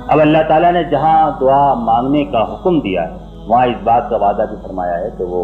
اب اللہ تعالیٰ نے جہاں دعا مانگنے کا حکم دیا ہے وہاں اس بات کا وعدہ بھی فرمایا ہے کہ وہ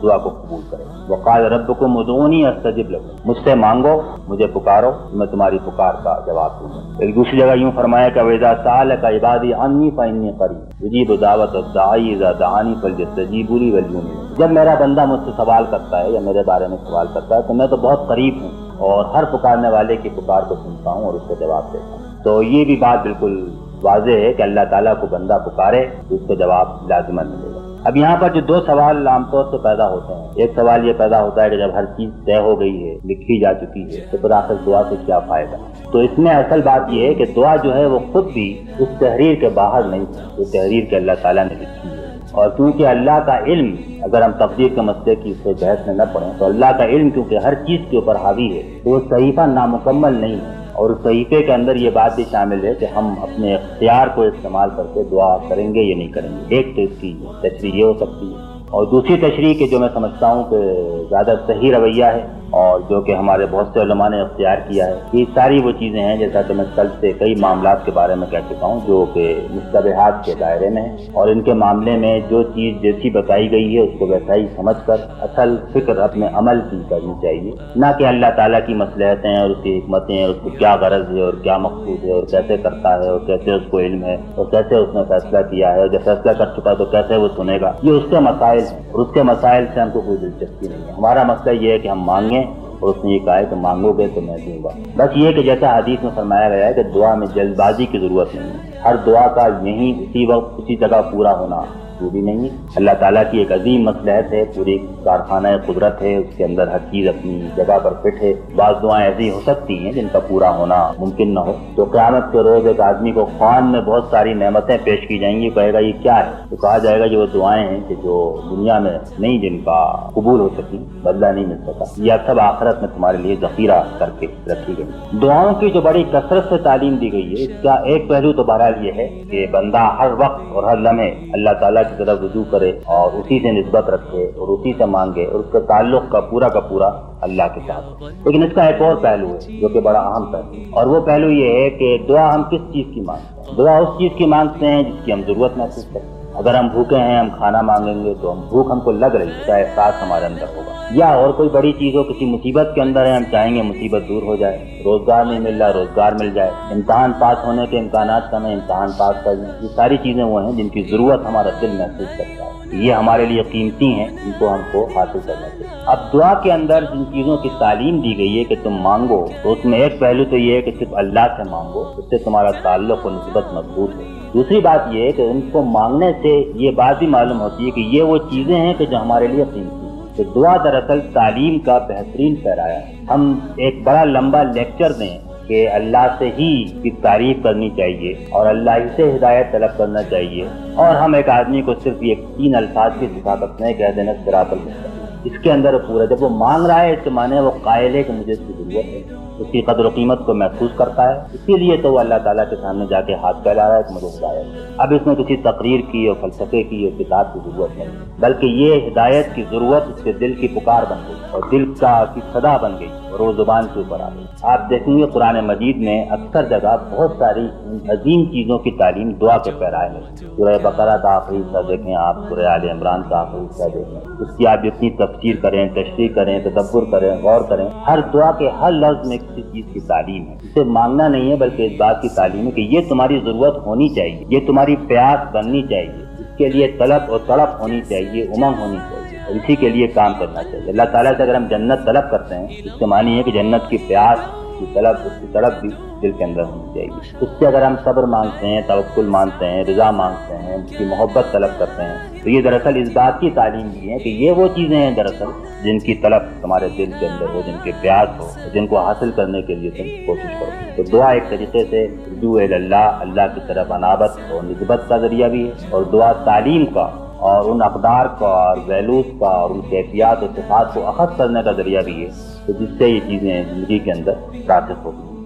دعا کو قبول کرے. وقال ربکم ادعونی استجب لکم، مجھ سے مانگو، مجھے پکارو، میں تمہاری پکار کا جواب دوں گا. ایک دوسری جگہ یوں فرمایا کہ وَإِذَا سَأَلَكَ عِبَادِي عَنِّي فَإِنِّي قَرِيبٌ أُجِيبُ دَعْوَةَ الدَّاعِي إِذَا دَعَانِي فَلْيَسْتَجِيبُوا لِي وَلْيُؤْمِنُوا. جب میرا بندہ مجھ سے سوال کرتا ہے یا میرے بارے میں سوال کرتا ہے تو میں تو بہت قریب ہوں اور ہر پکارنے والے کی پکار کو سنتا ہوں اور اس کا جواب دیتا ہوں. تو یہ بھی بات بالکل واضح ہے کہ اللہ تعالیٰ کو بندہ پکارے تو اس کا جواب لازماً ملے گا. اب یہاں پر جو دو سوال عام طور سے پیدا ہوتے ہیں، ایک سوال یہ پیدا ہوتا ہے کہ جب ہر چیز طے ہو گئی ہے، لکھی جا چکی ہے، تو پھر آخر دعا سے کیا فائدہ. تو اس میں اصل بات یہ ہے کہ دعا جو ہے وہ خود بھی اس تحریر کے باہر نہیں ہے، وہ تحریر کے اللہ تعالیٰ نے لکھی ہے. اور کیونکہ اللہ کا علم، اگر ہم تقدیر کے مسئلے کی اس سے بحث میں نہ پڑیں تو اللہ کا علم کیونکہ ہر چیز کے اوپر حاوی ہے تو وہ صحیفہ نامکمل نہیں ہے. اور اس صحیفے کے اندر یہ بات بھی شامل ہے کہ ہم اپنے اختیار کو استعمال کر کے دعا کریں گے یا نہیں کریں گے. ایک تو اس کی تشریح یہ ہو سکتی ہے، اور دوسری تشریح کہ جو میں سمجھتا ہوں کہ زیادہ صحیح رویہ ہے اور جو کہ ہمارے بہت سے علماء نے اختیار کیا ہے، یہ ساری وہ چیزیں ہیں جیسا کہ میں کل سے کئی معاملات کے بارے میں کہہ چکا ہوں جو کہ مشتبہات کے دائرے میں ہیں، اور ان کے معاملے میں جو چیز جیسی بتائی گئی ہے اس کو ویسا ہی سمجھ کر اصل فکر اپنے عمل کی کرنی چاہیے، نہ کہ اللہ تعالیٰ کی مصلحتیں اور اس کی حکمتیں اور اس کو کیا غرض ہے اور کیا مقصود ہے اور کیسے کرتا ہے اور کیسے اس کو علم ہے اور کیسے اس نے فیصلہ کیا ہے اور جب فیصلہ کر چکا تو کیسے وہ سنے گا. یہ اس کے مسائل ہیں اور اس کے مسائل سے ہم کو کوئی دلچسپی نہیں ہے. ہمارا مسئلہ یہ ہے کہ ہم مانگیں، اور اس نے یہ کہا ہے کہ مانگو گے تو میں دوں گا. بس یہ کہ جیسا حدیث میں فرمایا گیا ہے کہ دعا میں جلد بازی کی ضرورت نہیں ہے. ہر دعا کا یہیں اسی وقت اسی جگہ پورا ہونا وہ بھی نہیں ہے. اللہ تعالیٰ کی ایک عظیم مصلحت ہے، پوری کارخانہ قدرت ہے، اس کے اندر ہر چیز اپنی جگہ پر فٹ ہے. بعض دعائیں ایسی ہو سکتی ہیں جن کا پورا ہونا ممکن نہ ہو. تو قیامت کے روز ایک آدمی کو خوان میں بہت ساری نعمتیں پیش کی جائیں گی، کہے گا یہ کیا ہے؟ تو کہا جائے گا یہ وہ دعائیں ہیں کہ جو دنیا میں نہیں، جن کا قبول ہو سکی، بدلہ نہیں مل سکا، یہ سب آخرت میں تمہارے لیے ذخیرہ کر کے رکھی گئی. دعاؤں کی جو بڑی کثرت سے تعلیم دی گئی ہے، اس کا ایک پہلو تو بہرحال یہ ہے کہ بندہ ہر وقت اور ہر لمحے اللہ تعالیٰ کی طرف رجوع کرے اور اسی سے نسبت رکھے اور اسی سے مانگے اور اس کا تعلق کا پورا اللہ کے ساتھ. لیکن اس کا ایک اور پہلو ہے جو کہ بڑا اہم پہلو ہے، اور وہ پہلو یہ ہے کہ دعا ہم کس چیز کی مانگتے ہیں. دعا اس چیز کی مانگتے ہیں جس کی ہم ضرورت محسوس کرتے ہیں. اگر ہم بھوکے ہیں، ہم کھانا مانگیں گے تو بھوک ہم کو لگ رہی ہے، اس کا احساس ہمارے اندر ہوگا. یا اور کوئی بڑی چیز ہو، کسی مصیبت کے اندر ہے، ہم چاہیں گے مصیبت دور ہو جائے. روزگار نہیں مل رہا، روزگار مل جائے. امتحان پاس ہونے کے امکانات کم ہیں، امتحان پاس کر لیں. یہ ساری چیزیں وہ ہیں جن کی ضرورت ہمارا دل محسوس کرتا ہے. یہ ہمارے لیے قیمتی ہیں، ان کو ہم کو حاصل کرنا چاہیے. اب دعا کے اندر جن چیزوں کی تعلیم دی گئی ہے کہ تم مانگو، تو اس میں ایک پہلو تو یہ ہے کہ صرف اللہ سے مانگو، اس سے تمہارا تعلق و نسبت مضبوط ہے. دوسری بات یہ ہے کہ ان کو مانگنے سے یہ بات بھی معلوم ہوتی ہے کہ یہ وہ چیزیں ہیں کہ جو ہمارے لیے قیمتی ہیں. تو دعا دراصل تعلیم کا بہترین پیرایا ہے. ہم ایک بڑا لمبا لیکچر دیں کہ اللہ سے ہی کی تعریف کرنی چاہیے اور اللہ ہی سے ہدایت طلب کرنا چاہیے، اور ہم ایک آدمی کو صرف یہ 3 الفاظ کی سکھا سکتے ہیں، کہہ دینا صراط المستقیم. اس کے اندر پورا جب وہ مانگ رہا ہے اس کے معنی وہ قائل ہے کہ مجھے اس کی ضرورت ہے، اس کی قدر و قیمت کو محسوس کرتا ہے، اسی لیے تو وہ اللہ تعالیٰ کے سامنے جا کے ہاتھ پھیلا رہا ہے کہ مجھے ہدایت ہے. اب اس میں کسی تقریر کی اور فلسفے کی اور کتاب کی ضرورت نہیں، بلکہ یہ ہدایت کی ضرورت اس کے دل کی پکار بن گئی اور دل کی صدا بن گئی اور وہ زبان کے اوپر آ گئی. آپ دیکھیں گے قرآن مجید میں اکثر جگہ بہت ساری عظیم چیزوں کی تعلیم دعا کے پیرائے میں. سورہ بقرہ کا آخری حصہ دیکھیں آپ، سورہ آل عمران کا آخری حصہ دیکھیں، اس کی آپ جتنی تفسیر کریں، تشریح کریں، تدبر کریں، غور کریں، ہر دعا کے ہر لفظ میں کسی چیز کی تعلیم ہے. اسے مانگنا نہیں ہے بلکہ اس بات کی تعلیم ہے کہ یہ تمہاری ضرورت ہونی چاہیے، یہ تمہاری پیاس بننی چاہیے، اس کے لیے طلب اور تڑپ ہونی چاہیے، امنگ ہونی چاہیے اور اسی کے لیے کام کرنا چاہیے. اللہ تعالیٰ سے اگر ہم جنت طلب کرتے ہیں اس کے معنی ہے کہ جنت کی پیاس کی طلب، اس کی تڑپ بھی دل کے اندر ہونی چاہیے. اس سے اگر ہم صبر مانگتے ہیں، توکل مانگتے ہیں، رضا مانگتے ہیں، اس کی محبت طلب کرتے ہیں، تو یہ دراصل اس بات کی تعلیم دی ہے کہ یہ وہ چیزیں ہیں دراصل جن کی طلب تمہارے دل کے اندر ہو، جن کی پیاس ہو، جن کو حاصل کرنے کے لیے تم کوشش کرو. تو دعا ایک طریقے سے رجوع اللہ، اللہ کی طرف انابت اور نسبت کا ذریعہ بھی ہے، اور دعا تعلیم کا اور ان اقدار کا اور ویلوز کا اور ان کیفیات اور صفات کو اخذ کرنے کا ذریعہ بھی ہے، تو جس سے یہ چیزیں زندگی کے اندر راسخ ہوتی ہیں.